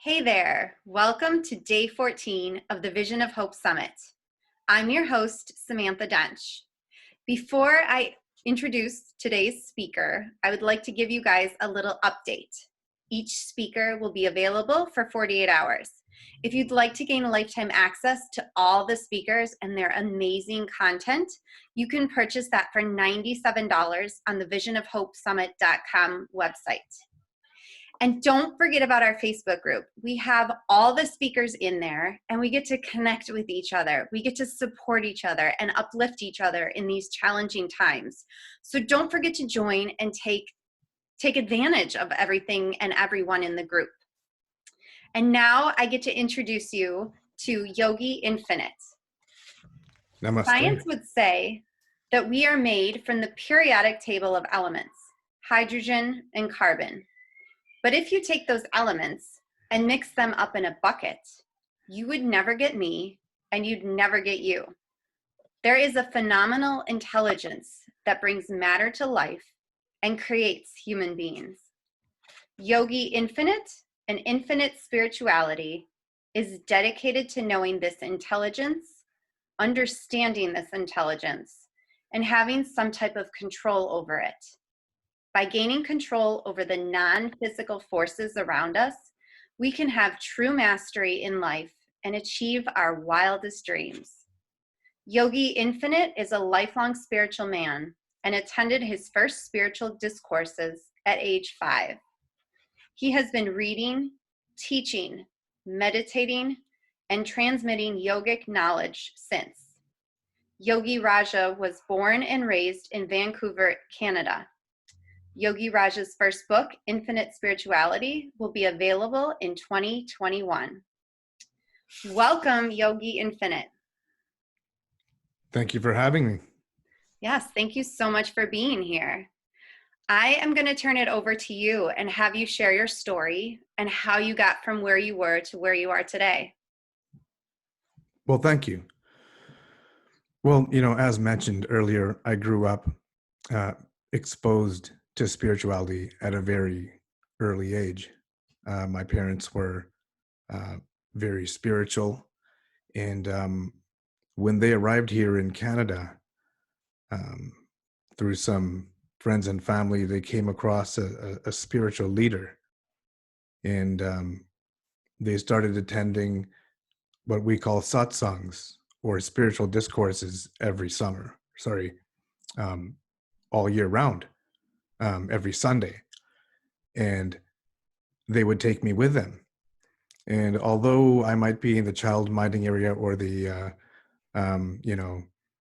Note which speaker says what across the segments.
Speaker 1: Hey there, welcome to day 14 of the Vision of Hope Summit. I'm your host, Samantha Dench. Before I introduce today's speaker, I would like to give you guys a little update. Each speaker will be available for 48 hours. If you'd like to gain lifetime access to all the speakers and their amazing content, you can purchase that for $97 on the visionofhopesummit.com website. And don't forget about our Facebook group. We have all the speakers in there and we get to connect with each other. We get to support each other and uplift each other in these challenging times. So don't forget to join and take advantage of everything and everyone in the group. And now I get to introduce you to Yogi Infinite.
Speaker 2: Namaste.
Speaker 1: Science would say that we are made from the periodic table of elements, hydrogen and carbon. But if you take those elements and mix them up in a bucket, you would never get me and you'd never get you. There is a phenomenal intelligence that brings matter to life and creates human beings. Yogi Infinite and Infinite Spirituality is dedicated to knowing this intelligence, understanding this intelligence, and having some type of control over it. By gaining control over the non-physical forces around us, we can have true mastery in life and achieve our wildest dreams. Yogi Infinite is a lifelong spiritual man and attended his first spiritual discourses at age 5. He has been reading, teaching, meditating, and transmitting yogic knowledge since. Yogi Raja was born and raised in Vancouver, Canada. Yogi Raja's first book, Infinite Spirituality, will be available in 2021. Welcome, Yogi Infinite.
Speaker 2: Thank you for having me.
Speaker 1: Yes, thank you so much for being here. I am going to turn it over to you and have you share your story and how you got from where you were to where you are today.
Speaker 2: Well, thank you. Well, as mentioned earlier, I grew up exposed to spirituality at a very early age. My parents were very spiritual, and when they arrived here in Canada, through some friends and family, they came across a spiritual leader, and they started attending what we call satsangs, or spiritual discourses, all year round. Every Sunday, and they would take me with them. And although I might be in the child minding area or the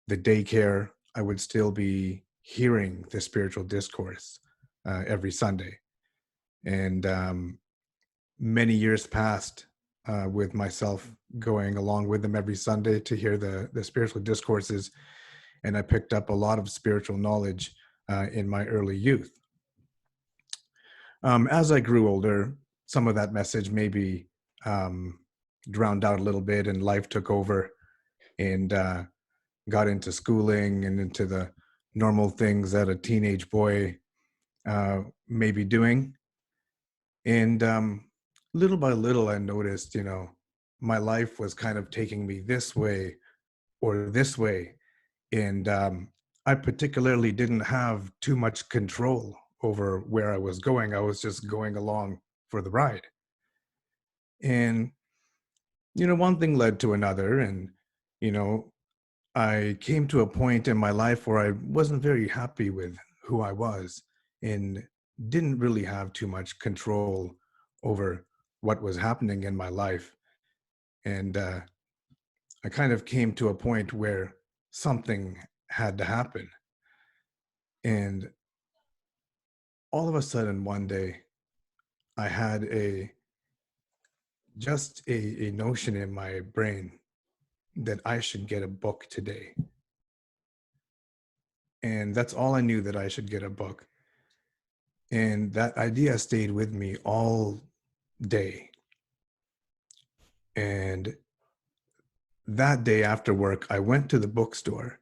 Speaker 2: daycare, I would still be hearing the spiritual discourse every Sunday. And many years passed with myself going along with them every Sunday to hear the spiritual discourses, and I picked up a lot of spiritual knowledge in my early youth. As I grew older, some of that message maybe drowned out a little bit, and life took over, and got into schooling and into the normal things that a teenage boy may be doing. And little by little, I noticed, my life was kind of taking me this way or this way. And I particularly didn't have too much control over where I was going. I was just going along for the ride. And, one thing led to another. And, I came to a point in my life where I wasn't very happy with who I was and didn't really have too much control over what was happening in my life. And I kind of came to a point where something had to happen. And all of a sudden, one day, I had a notion in my brain that I should get a book today. And that's all I knew, that I should get a book. And that idea stayed with me all day. And that day after work, I went to the bookstore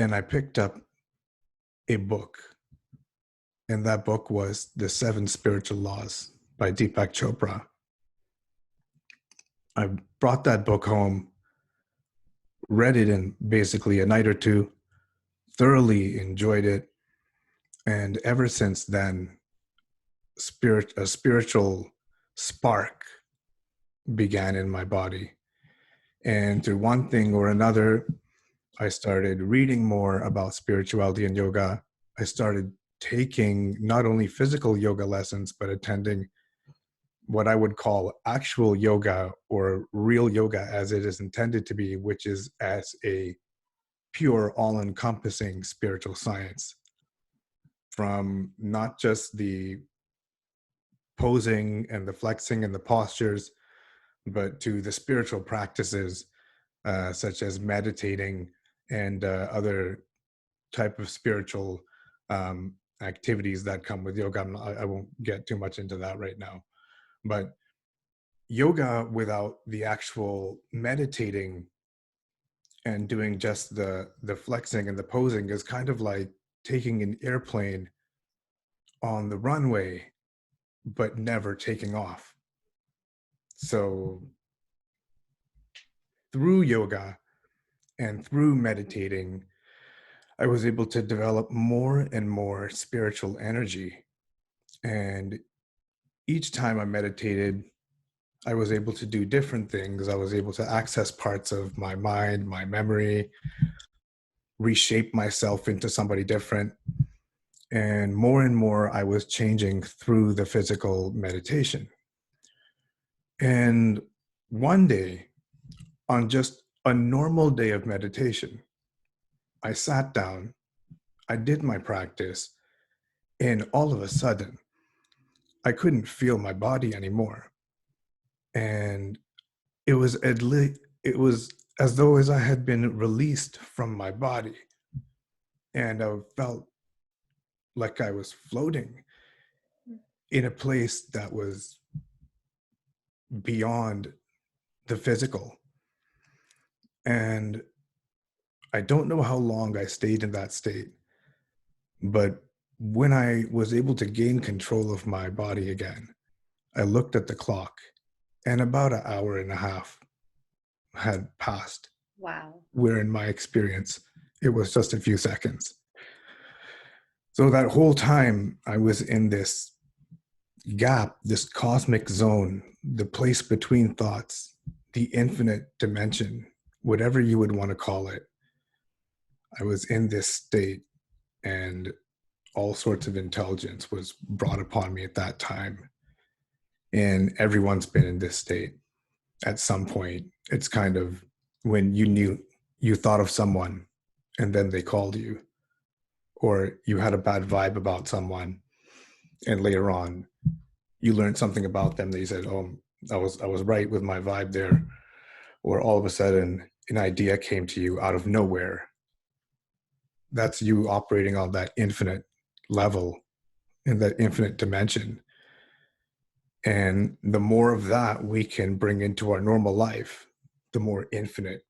Speaker 2: and I picked up a book. And that book was The Seven Spiritual Laws by Deepak Chopra. I brought that book home, read it in basically a night or two, thoroughly enjoyed it. And ever since then, a spiritual spark began in my body. And through one thing or another, I started reading more about spirituality and yoga. I started taking not only physical yoga lessons, but attending what I would call actual yoga, or real yoga as it is intended to be, which is as a pure, all-encompassing spiritual science. From not just the posing and the flexing and the postures, but to the spiritual practices, such as meditating and other type of spiritual activities that come with yoga. I won't get too much into that right now, but yoga without the actual meditating and doing just the flexing and the posing is kind of like taking an airplane on the runway but never taking off. So through yoga and through meditating, I was able to develop more and more spiritual energy. And each time I meditated, I was able to do different things. I was able to access parts of my mind, my memory, reshape myself into somebody different. And more, I was changing through the physical meditation. And one day, on just a normal day of meditation, I sat down, I did my practice, and all of a sudden, I couldn't feel my body anymore. And it was as though as I had been released from my body, and I felt like I was floating in a place that was beyond the physical. And I don't know how long I stayed in that state, but when I was able to gain control of my body again, I looked at the clock, and about an hour and a half had passed.
Speaker 1: Wow.
Speaker 2: Where in my experience, it was just a few seconds. So that whole time I was in this gap, this cosmic zone, the place between thoughts, the infinite dimension, whatever you would want to call it. I was in this state, and all sorts of intelligence was brought upon me at that time. And everyone's been in this state at some point. It's kind of when you thought of someone and then they called you, or you had a bad vibe about someone and later on you learned something about them that you said, oh, I was right with my vibe there. Or all of a sudden an idea came to you out of nowhere. That's you operating on that infinite level, in that infinite dimension. And the more of that we can bring into our normal life, the more infinite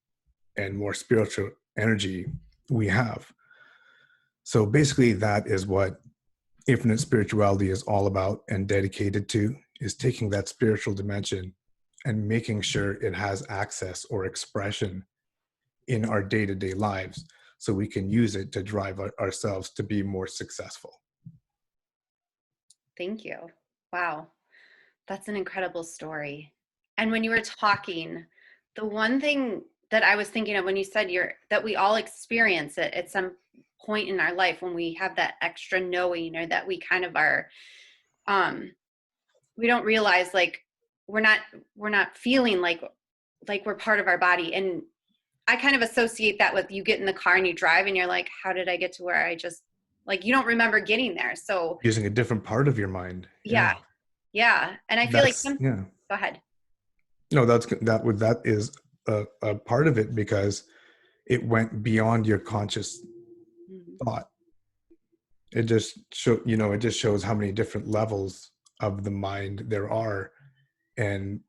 Speaker 2: and more spiritual energy we have. So basically that is what infinite spirituality is all about and dedicated to, is taking that spiritual dimension and making sure it has access or expression in our day-to-day lives, so we can use it to drive ourselves to be more successful.
Speaker 1: Thank you. Wow. That's an incredible story. And when you were talking, the one thing that I was thinking of when you said that we all experience it at some point in our life, when we have that extra knowing, or that we kind of are, we don't realize, like, we're not feeling like we're part of our body. And I kind of associate that with, you get in the car and you drive and you're like, how did I get to where I just, like, you don't remember getting there. So
Speaker 2: Using a different part of your mind.
Speaker 1: yeah. Yeah. And I feel like
Speaker 2: Yeah.
Speaker 1: Go ahead.
Speaker 2: No, that is a part of it, because it went beyond your conscious thought. It just it just shows how many different levels of the mind there are, and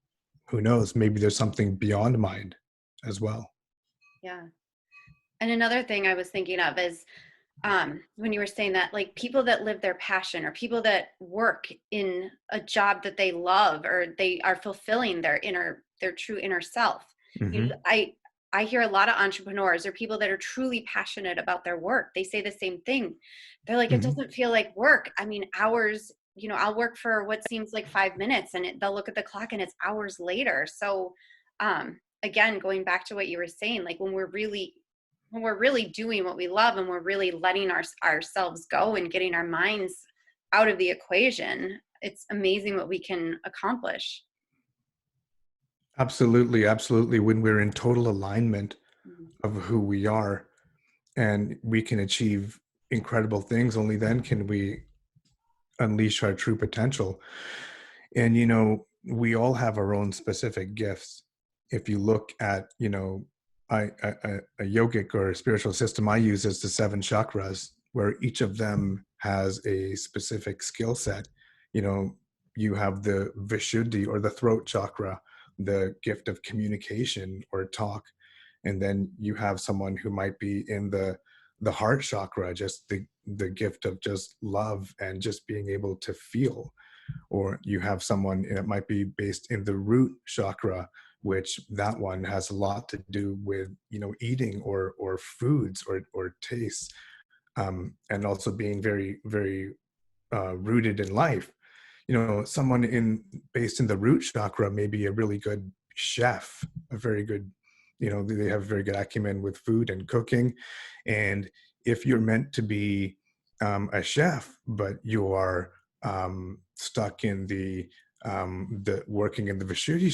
Speaker 2: who knows, maybe there's something beyond mind as well.
Speaker 1: Yeah. And another thing I was thinking of is, when you were saying that, like people that live their passion, or people that work in a job that they love, or they are fulfilling their true inner self. You know,
Speaker 2: Hmm.
Speaker 1: I hear a lot of entrepreneurs or people that are truly passionate about their work. They say the same thing. They're like, it
Speaker 2: Hmm.
Speaker 1: doesn't feel like work. I mean, hours, you know, I'll work for what seems like 5 minutes, and they'll look at the clock and it's hours later. So, again, going back to what you were saying, like when we're really doing what we love, and we're really letting ourselves go and getting our minds out of the equation, it's amazing what we can accomplish.
Speaker 2: Absolutely, absolutely. When we're in total alignment
Speaker 1: Mhm.
Speaker 2: of who we are, and we can achieve incredible things, only then can we unleash our true potential. And we all have our own specific gifts. If you look at, a yogic or spiritual system I use is the seven chakras, where each of them has a specific skill set. you know you have the Vishuddhi, or the throat chakra, the gift of communication or talk. And then you have someone who might be in the heart chakra, just the gift of just love and just being able to feel. Or you have someone, it might be based in the root chakra, which that one has a lot to do with eating or foods or tastes, and also being very very rooted in life. Someone in based in the root chakra may be a really good chef, a very good, they have very good acumen with food and cooking. And if you're meant to be a chef, but you are stuck in the working in the Vishuddhi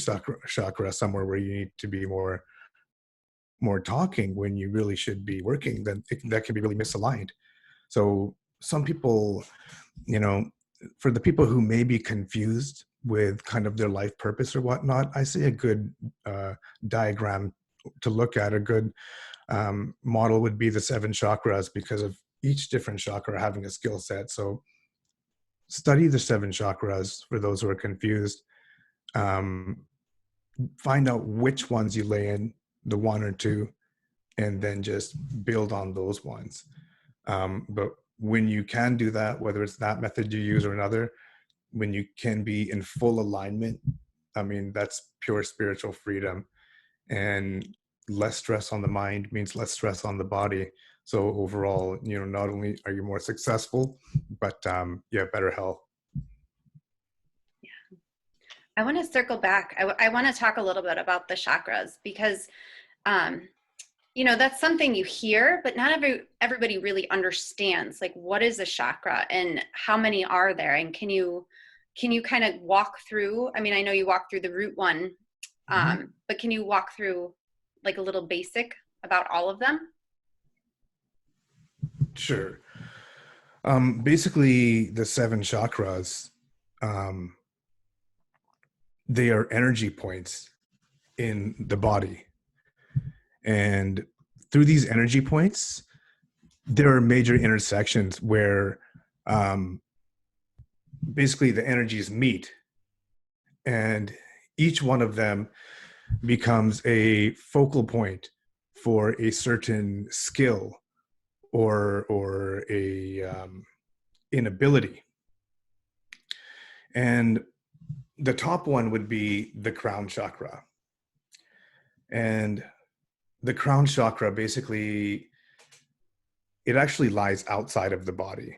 Speaker 2: chakra somewhere where you need to be more talking when you really should be working, then that can be really misaligned. So some people, you know, for the people who may be confused with kind of their life purpose or whatnot, I see a good uh, diagram to look at. A good model would be the seven chakras, because of each different chakra having a skill set. So study the seven chakras for those who are confused. Um, find out which ones you lay in, the one or two, and then just build on those ones. But when you can do that, whether it's that method you use or another, when you can be in full alignment, I mean, that's pure spiritual freedom. And less stress on the mind means less stress on the body. So overall, not only are you more successful, but you have better health.
Speaker 1: I want to circle back. I want to talk a little bit about the chakras, because um, that's something you hear, but not everybody really understands, like, what is a chakra and how many are there? And can you kind of walk through? I mean, I know you walk through the root one,
Speaker 2: Mhm.
Speaker 1: but can you walk through like a little basic about all of them?
Speaker 2: Sure. Basically, the seven chakras, um, they are energy points in the body. And through these energy points, there are major intersections where um, basically the energies meet. And each one of them becomes a focal point for a certain skill or a inability. And the top one would be the crown chakra. And the crown chakra, basically, it actually lies outside of the body.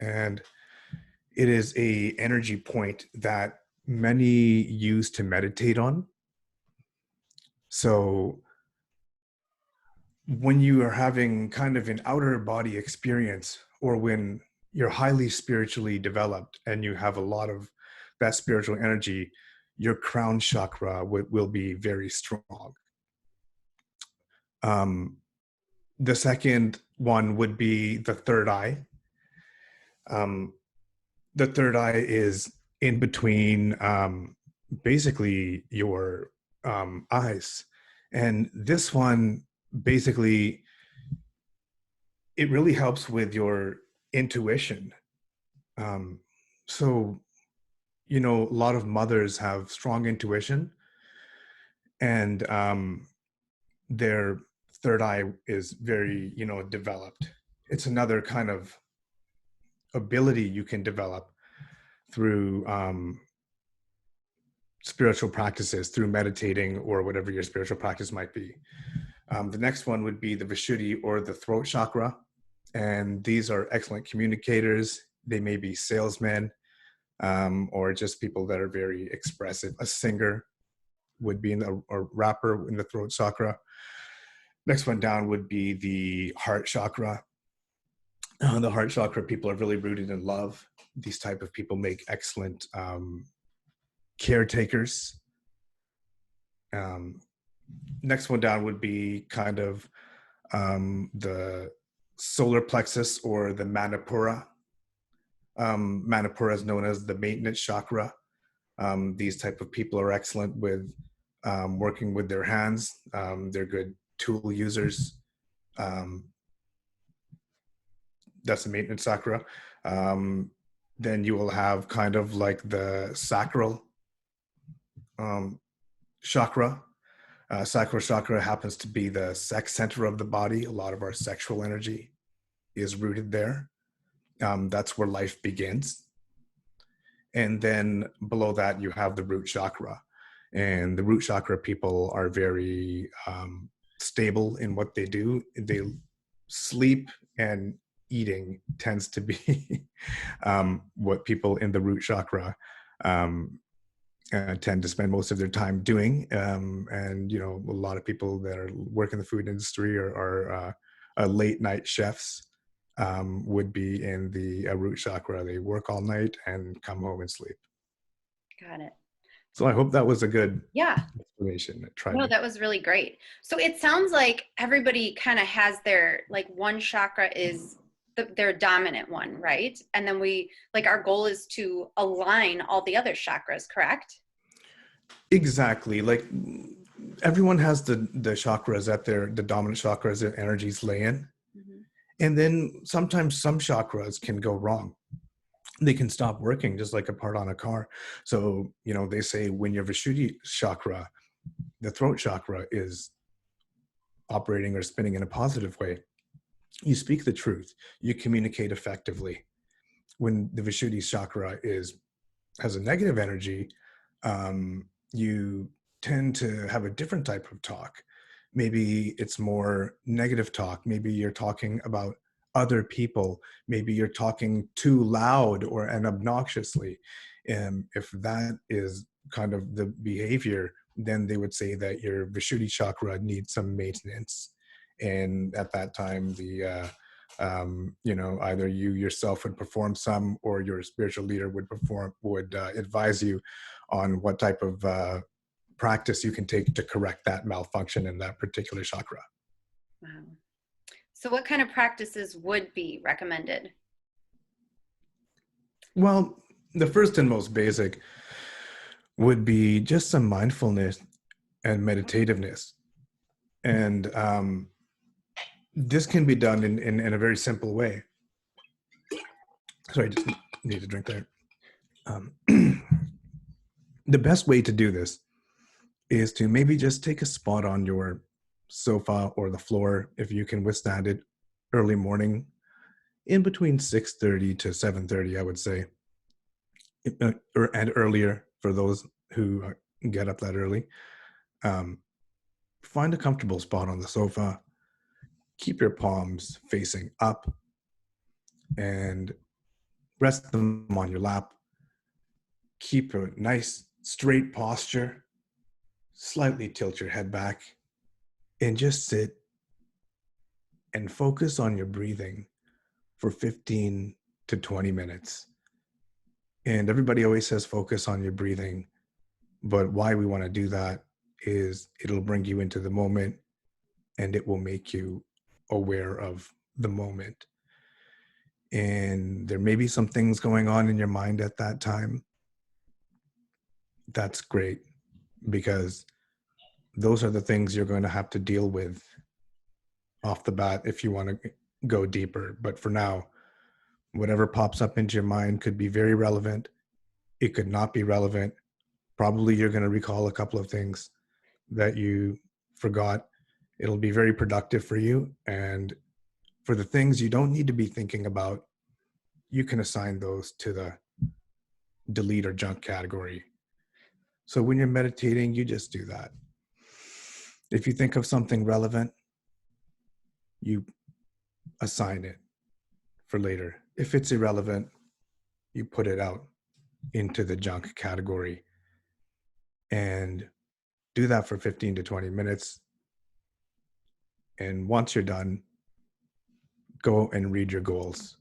Speaker 2: And it is a energy point that many use to meditate on. So when you are having kind of an outer body experience, or when you're highly spiritually developed and you have a lot of that spiritual energy, your crown chakra will be very strong. um, the second one would be the third eye. um, the third eye is in between, basically your eyes. And this one, basically, it really helps with your intuition. Um, so, a lot of mothers have strong intuition, and their third eye is very, developed. It's another kind of ability you can develop through spiritual practices, through meditating or whatever your spiritual practice might be. The next one would be the Vishuddhi or the throat chakra. And these are excellent communicators. They may be salesmen or just people that are very expressive. A singer would be a rapper in the throat chakra. Next one down would be the heart chakra. The heart chakra people are really rooted in love. These type of people make excellent caretakers. Next one down would be kind of the solar plexus or the Manipura. Manipura is known as the maintenance chakra. These type of people are excellent with working with their hands. They're good tool users. That's the maintenance chakra. Then you will have kind of like the sacral chakra. Sacral chakra happens to be the sex center of the body. A lot of our sexual energy is rooted there. That's where life begins. And then below that, you have the root chakra. And the root chakra people are very stable in what they do. They sleep and eating tends to be what people in the root chakra tend to spend most of their time doing. And, a lot of people that work in the food industry are late night chefs would be in the root chakra. They work all night and come home and sleep.
Speaker 1: Got it.
Speaker 2: So I hope that was a good
Speaker 1: explanation. That was really great. So it sounds like everybody kind of has their, like, one chakra is their dominant one, right? And then our goal is to align all the other chakras, correct?
Speaker 2: Exactly. Like everyone has the chakras that the dominant chakras their energies lay in. Mm-hmm. And then sometimes some chakras can go wrong. They can stop working, just like a part on a car. So, they say when your Vishuddhi chakra, the throat chakra, is operating or spinning in a positive way, you speak the truth, you communicate effectively. When the Vishuddhi chakra has a negative energy, you tend to have a different type of talk. Maybe it's more negative talk. Maybe you're talking about other people. Maybe you're talking too loud and obnoxiously. And if that is kind of the behavior, then they would say that your Vishuddhi chakra needs some maintenance. And at that time, either you yourself would perform some, or your spiritual leader would advise you on what type of practice you can take to correct that malfunction in that particular chakra.
Speaker 1: Wow. So what kind of practices would be recommended?
Speaker 2: Well, the first and most basic would be just some mindfulness and meditativeness. And this can be done in a very simple way. Sorry, I just need a drink there. The best way to do this is to maybe just take a spot on your sofa or the floor, if you can withstand it, early morning, in between 6:30 to 7:30, I would say, and earlier for those who get up that early. Find a comfortable spot on the sofa. Keep your palms facing up and rest them on your lap. Keep a nice straight posture. Slightly tilt your head back and just sit and focus on your breathing for 15 to 20 minutes. And everybody always says focus on your breathing, but why we want to do that is it'll bring you into the moment and it will make you aware of the moment. And there may be some things going on in your mind at that time. That's great, because those are the things you're going to have to deal with off the bat if you want to go deeper. But for now, whatever pops up into your mind could be very relevant. It could not be relevant. Probably you're going to recall a couple of things that you forgot, It'll be very productive for you. And for the things you don't need to be thinking about, you can assign those to the delete or junk category. So when you're meditating, you just do that. If you think of something relevant, you assign it for later. If it's irrelevant, you put it out into the junk category, and do that for 15 to 20 minutes. And once you're done, go and read your goals.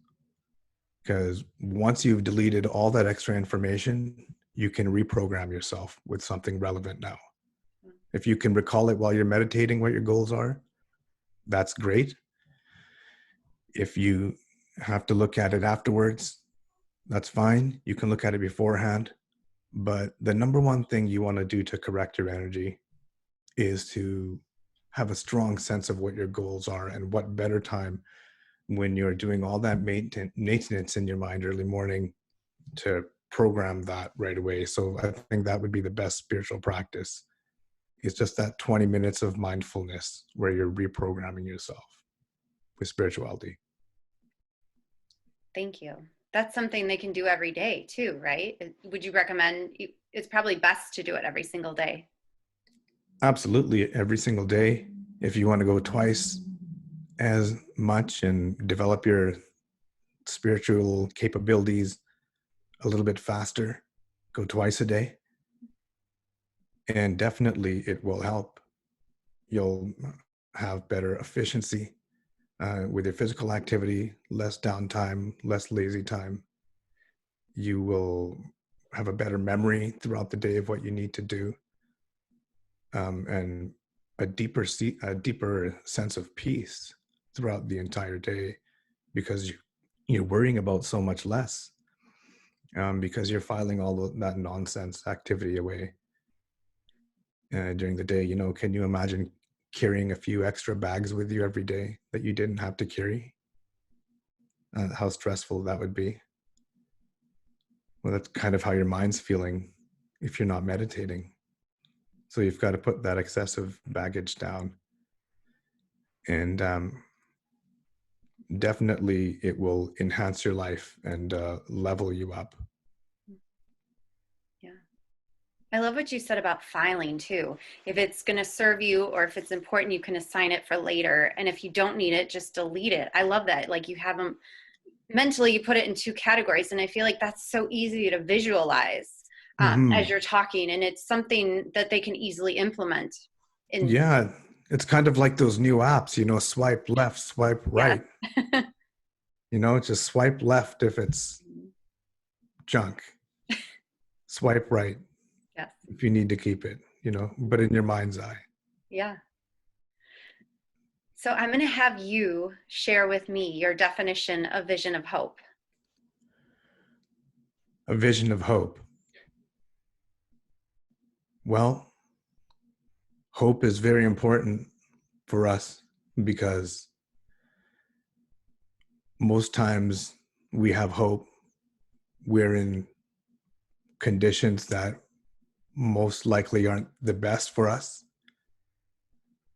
Speaker 2: Because once you've deleted all that extra information, you can reprogram yourself with something relevant now. If you can recall it while you're meditating what your goals are, that's great. If you have to look at it afterwards, that's fine. You can look at it beforehand. But the number one thing you want to do to correct your energy is to have a strong sense of what your goals are, and what better time when you're doing all that maintenance in your mind early morning to program that right away. So I think that would be the best spiritual practice. It's just that 20 minutes of mindfulness where you're reprogramming yourself with spirituality.
Speaker 1: Thank you. That's something they can do every day too, right? Would you recommend, it's probably best to do it every single day?
Speaker 2: Absolutely, every single day. If you want to go twice as much and develop your spiritual capabilities a little bit faster, go twice a day. And definitely it will help. You'll have better efficiency with your physical activity, less downtime, less lazy time. You will have a better memory throughout the day of what you need to do, and a deeper sense of peace throughout the entire day, because you're worrying about so much less, because you're filing all of that nonsense activity away during the day. Can you imagine carrying a few extra bags with you every day that you didn't have to carry? How stressful that would be. Well, that's kind of how your mind's feeling if you're not meditating. So you've got to put that excessive baggage down. And definitely it will enhance your life and level you up.
Speaker 1: Yeah. I love what you said about filing too. If it's going to serve you, or if it's important, you can assign it for later. And if you don't need it, just delete it. I love that. Like, you have them mentally, you put it in two categories. And I feel like that's so easy to visualize as you're talking. And it's something that they can easily implement.
Speaker 2: Yeah, it's kind of like those new apps, swipe left, swipe right. Just swipe left if it's junk. Swipe right if you need to keep it, but in your mind's eye.
Speaker 1: Yeah. So I'm going to have you share with me your definition of vision of hope.
Speaker 2: A vision of hope. Well, hope is very important for us, because most times we have hope, we're in conditions that most likely aren't the best for us.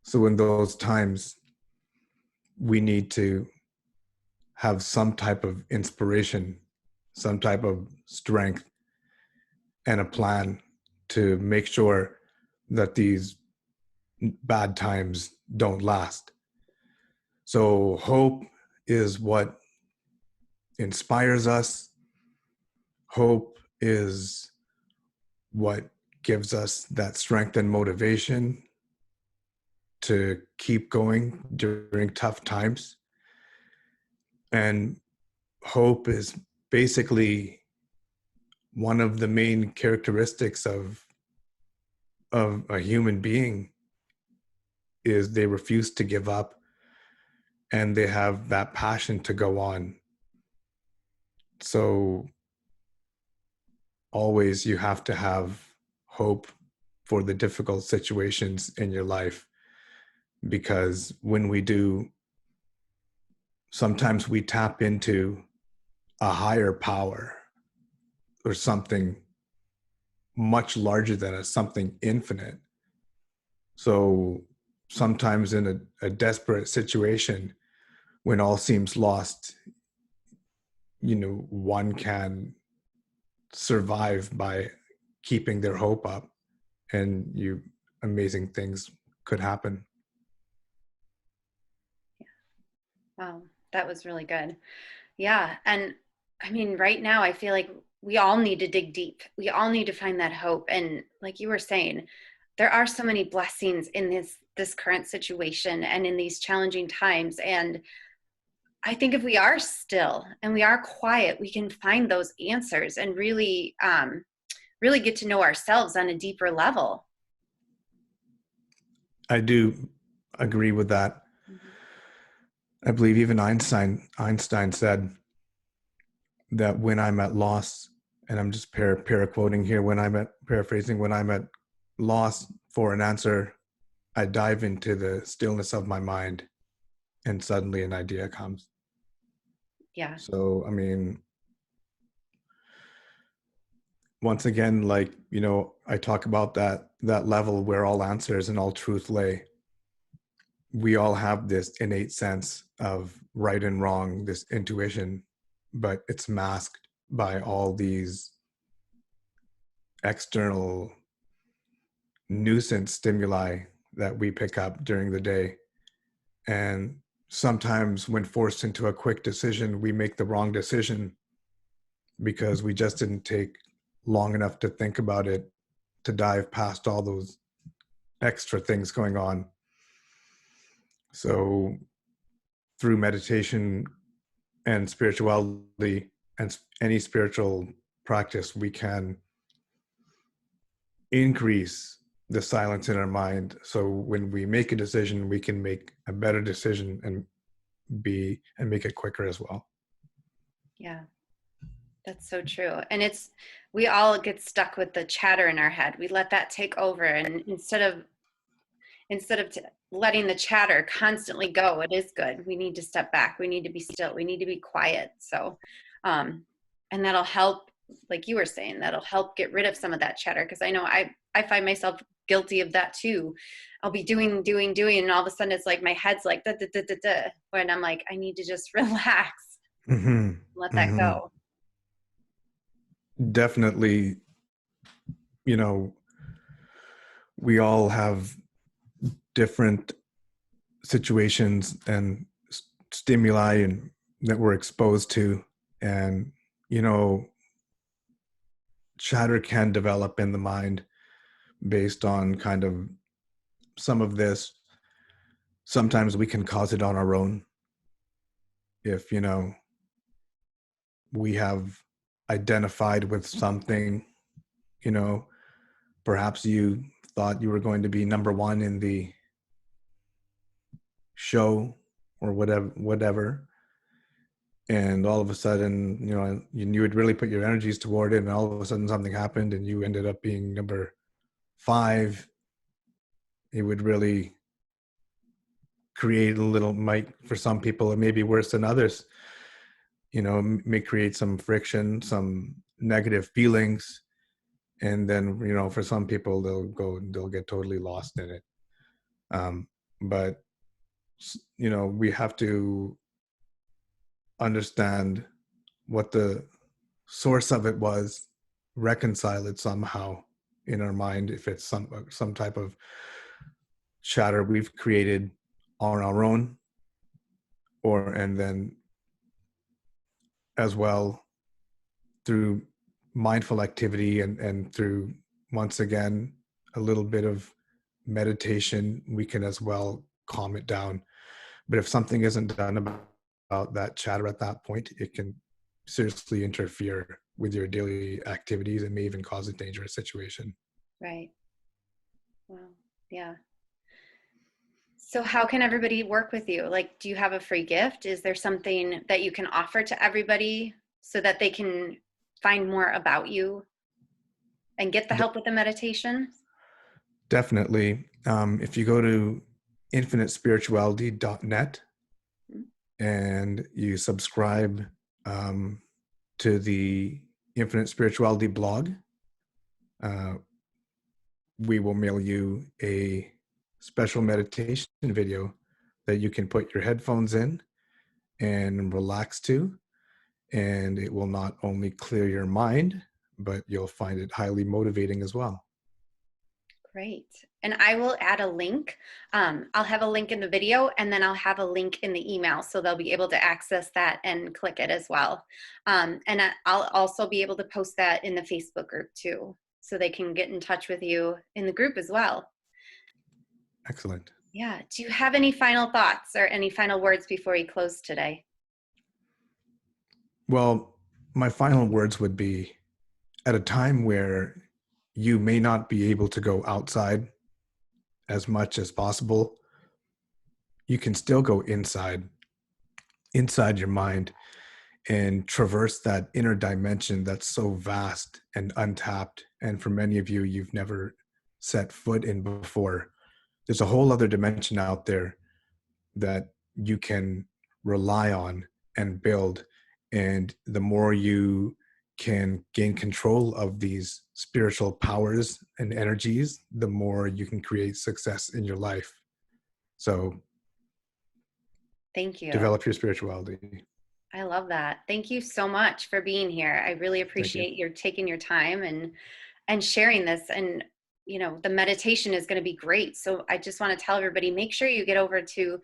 Speaker 2: So in those times, we need to have some type of inspiration, some type of strength, and a plan to make sure that these bad times don't last. So hope is what inspires us. Hope is what gives us that strength and motivation to keep going during tough times. And hope is basically one of the main characteristics of a human being, is they refuse to give up, and they have that passion to go on. So always you have to have hope for the difficult situations in your life, because when we do, sometimes we tap into a higher power or something much larger than us, something infinite. So sometimes in a desperate situation, when all seems lost, one can survive by keeping their hope up, and amazing things could happen.
Speaker 1: Wow, that was really good. Yeah. And I mean, right now, I feel like we all need to dig deep. We all need to find that hope. And like you were saying, there are so many blessings in this current situation and in these challenging times. And I think if we are still and we are quiet, we can find those answers and really, really get to know ourselves on a deeper level.
Speaker 2: I do agree with that. I believe even Einstein said that when I'm at loss, and I'm just quoting here, paraphrasing, when I'm at loss for an answer, I dive into the stillness of my mind, and suddenly an idea comes.
Speaker 1: Yeah.
Speaker 2: So, I mean, once again, like, I talk about that level where all answers and all truth lay. We all have this innate sense of right and wrong, this intuition, but it's masked by all these external nuisance stimuli that we pick up during the day. And sometimes when forced into a quick decision, we make the wrong decision because we just didn't take long enough to think about it, to dive past all those extra things going on. So through meditation and spirituality and any spiritual practice, we can increase the silence in our mind. So when we make a decision, we can make a better decision and make it quicker as well.
Speaker 1: Yeah. That's so true. And we all get stuck with the chatter in our head. We let that take over. And instead of letting the chatter constantly go, it is good. We need to step back. We need to be still. We need to be quiet. So, and that'll help, like you were saying, that'll help get rid of some of that chatter. Cause I know I find myself guilty of that too. I'll be doing. And all of a sudden it's like, my head's like, da, da, da, da, da, when I'm like, I need to just relax, let that go.
Speaker 2: Definitely, we all have different situations and stimuli and that we're exposed to, and chatter can develop in the mind based on kind of some of this. Sometimes we can cause it on our own if we have identified with something. Perhaps you thought you were going to be number one in the show or whatever, and all of a sudden you would really put your energies toward it, and all of a sudden something happened and you ended up being number 5. It would really create a little, might, for some people it may be worse than others, may create some friction, some negative feelings, and then for some people they'll get totally lost in it. But we have to understand what the source of it was, reconcile it somehow in our mind if it's some type of chatter we've created on our own, and then as well through mindful activity and through, once again, a little bit of meditation, we can as well calm it down. But if something isn't done about that chatter at that point, it can seriously interfere with your daily activities and may even cause a dangerous situation.
Speaker 1: Right. Well, yeah. So how can everybody work with you? Like, do you have a free gift? Is there something that you can offer to everybody so that they can find more about you and get the help with the meditation?
Speaker 2: Definitely. If you go to infinite.spirituality.net and you subscribe to the Infinite Spirituality blog, we will mail you a special meditation video that you can put your headphones in and relax to. And it will not only clear your mind, but you'll find it highly motivating as well.
Speaker 1: Great. And I will add a link. I'll have a link in the video, and then I'll have a link in the email, so they'll be able to access that and click it as well. And I'll also be able to post that in the Facebook group too, so they can get in touch with you in the group as well.
Speaker 2: Excellent.
Speaker 1: Yeah. Do you have any final thoughts or any final words before we close today?
Speaker 2: Well, my final words would be, at a time where you may not be able to go outside as much as possible, you can still go inside your mind and traverse that inner dimension that's so vast and untapped. And for many of you, you've never set foot in before. There's a whole other dimension out there that you can rely on and build. And the more you can gain control of these spiritual powers and energies, the more you can create success in your life. So
Speaker 1: Thank you.
Speaker 2: develop your spirituality.
Speaker 1: I love that. Thank you so much for being here. I really appreciate your taking your time and sharing this. And the meditation is going to be great. So I just want to tell everybody, make sure you get over to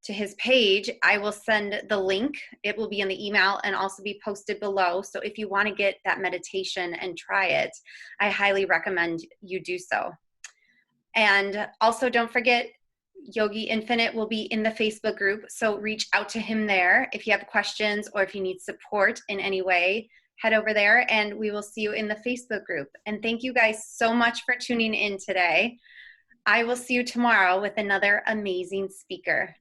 Speaker 1: his page. I will send the link. It will be in the email and also be posted below. So if you want to get that meditation and try it, I highly recommend you do so. And also don't forget, Yogi Infinite will be in the Facebook group. So reach out to him there if you have questions or if you need support in any way. Head over there and we will see you in the Facebook group. And thank you guys so much for tuning in today. I will see you tomorrow with another amazing speaker.